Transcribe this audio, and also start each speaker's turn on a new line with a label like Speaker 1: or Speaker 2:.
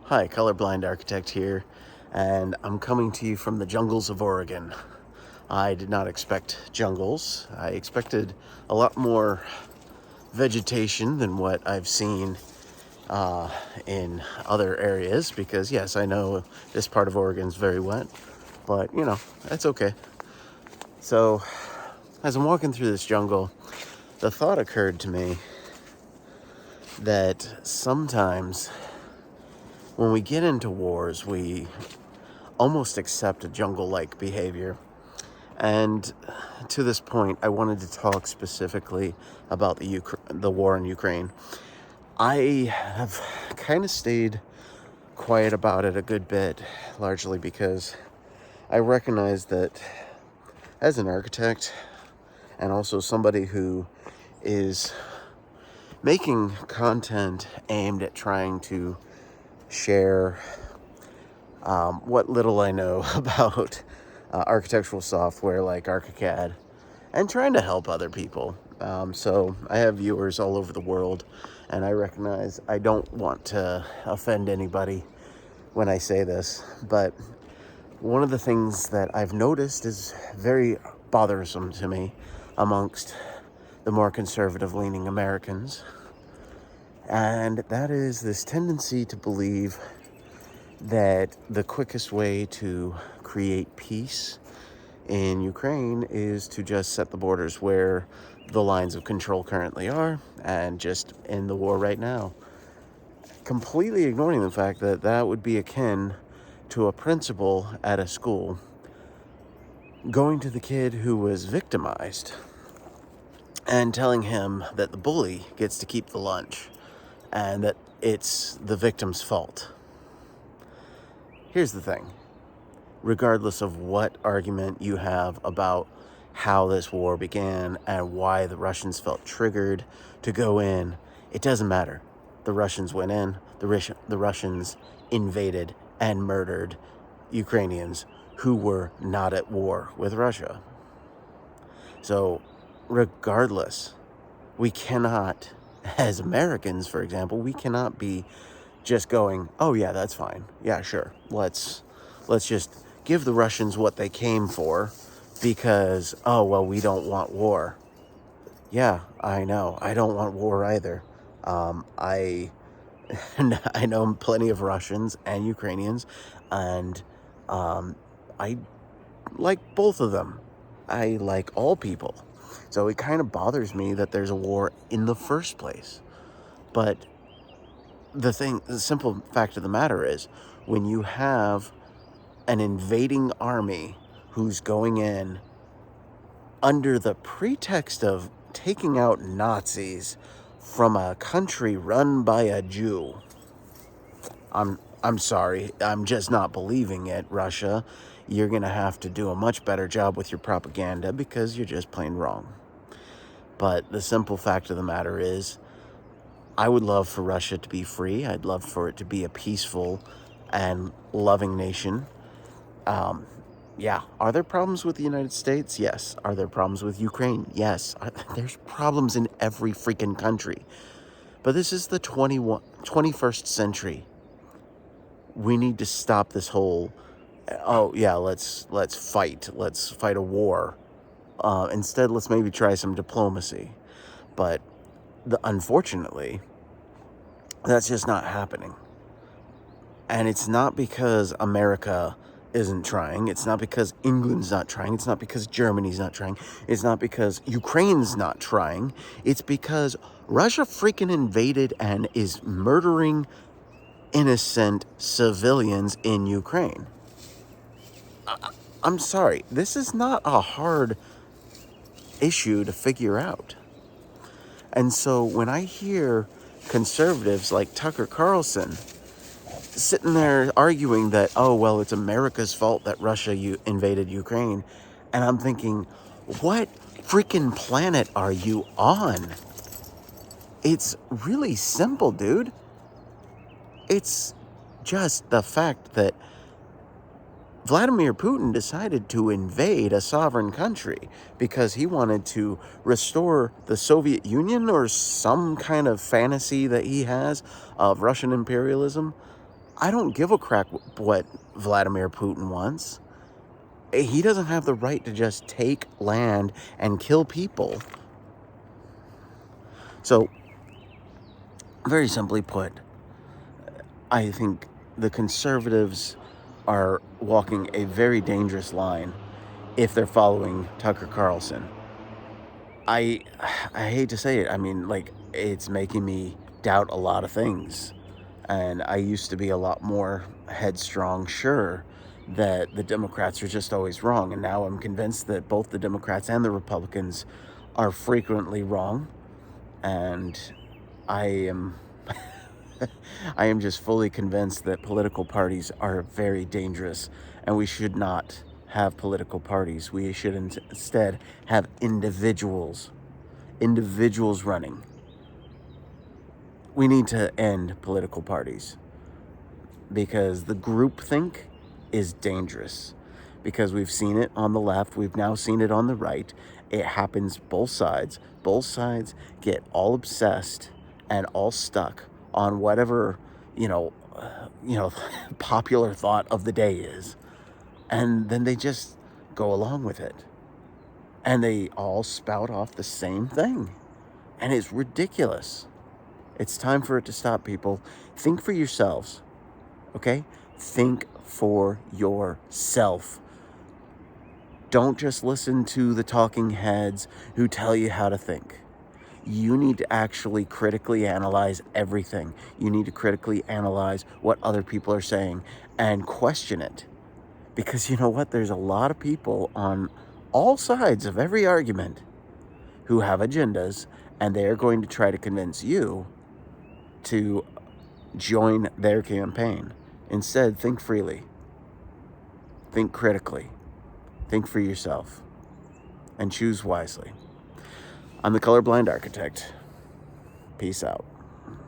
Speaker 1: Hi, Colorblind Architect here, and I'm coming to you from the jungles of Oregon. I did not expect jungles. I expected a lot more vegetation than what I've seen in other areas, because yes, I know this part of Oregon is very wet, but that's okay. So, as I'm walking through this jungle, the thought occurred to me that sometimes when we get into wars, we almost accept a jungle-like behavior. And to this point, I wanted to talk specifically about the war in Ukraine. I have kind of stayed quiet about it a good bit, largely because I recognize that as an architect and also somebody who is making content aimed at trying to share what little I know about architectural software like ArchiCAD and trying to help other people. So I have viewers all over the world, and I recognize I don't want to offend anybody when I say this, but one of the things that I've noticed is very bothersome to me amongst the more conservative-leaning Americans, and that is this tendency to believe that the quickest way to create peace in Ukraine is to just set the borders where the lines of control currently are and just end the war right now. Completely ignoring the fact that that would be akin to a principal at a school going to the kid who was victimized and telling him that the bully gets to keep the lunch and that it's the victim's fault. Here's the thing. Regardless of what argument you have about how this war began and why the Russians felt triggered to go in, it doesn't matter. The Russians went in, the Russians invaded and murdered Ukrainians who were not at war with Russia. So, regardless, we cannot, as Americans, for example, we cannot be just going, oh yeah, that's fine. Yeah, sure. Let's just give the Russians what they came for because, oh, well, we don't want war. Yeah, I know. I don't want war either. I know plenty of Russians and Ukrainians, and I like both of them. I like all people. So it kind of bothers me that there's a war in the first place. But the simple fact of the matter is, when you have an invading army who's going in under the pretext of taking out Nazis from a country run by a Jew, I'm sorry, I'm just not believing it, Russia. You're going to have to do a much better job with your propaganda because you're just plain wrong. But the simple fact of the matter is, I would love for Russia to be free. I'd love for it to be a peaceful and loving nation. Yeah. Are there problems with the United States? Yes. Are there problems with Ukraine? Yes. There's problems in every freaking country. But this is the 21st century. We need to stop this whole, oh yeah, let's fight. Let's fight a war. Instead, let's maybe try some diplomacy. But unfortunately, that's just not happening. And it's not because America isn't trying. It's not because England's not trying. It's not because Germany's not trying. It's not because Ukraine's not trying. It's because Russia freaking invaded and is murdering innocent civilians in Ukraine. I'm sorry. This is not a hard issue to figure out. And so when I hear conservatives like Tucker Carlson sitting there arguing that, oh, well, it's America's fault that Russia invaded Ukraine, and I'm thinking, what freaking planet are you on? It's really simple, dude. It's just the fact that Vladimir Putin decided to invade a sovereign country because he wanted to restore the Soviet Union or some kind of fantasy that he has of Russian imperialism. I don't give a crap what Vladimir Putin wants. He doesn't have the right to just take land and kill people. So, very simply put, I think the conservatives are walking a very dangerous line if they're following Tucker Carlson. I hate to say it. I mean, like, it's making me doubt a lot of things. And I used to be a lot more headstrong, sure, that the Democrats are just always wrong. And now I'm convinced that both the Democrats and the Republicans are frequently wrong. And I am I am just fully convinced that political parties are very dangerous, and we should not have political parties. We should instead have individuals running. We need to end political parties because the groupthink is dangerous. Because we've seen it on the left, we've now seen it on the right. It happens both sides. Both sides get all obsessed and all stuck on whatever, popular thought of the day is. And then they just go along with it. And they all spout off the same thing. And it's ridiculous. It's time for it to stop, people. Think for yourselves, okay? Think for yourself. Don't just listen to the talking heads who tell you how to think. You need to actually critically analyze everything. You need to critically analyze what other people are saying and question it. Because you know what? There's a lot of people on all sides of every argument who have agendas, and they are going to try to convince you to join their campaign. Instead, think freely. Think critically. Think for yourself. And choose wisely. I'm the Colorblind Architect. Peace out.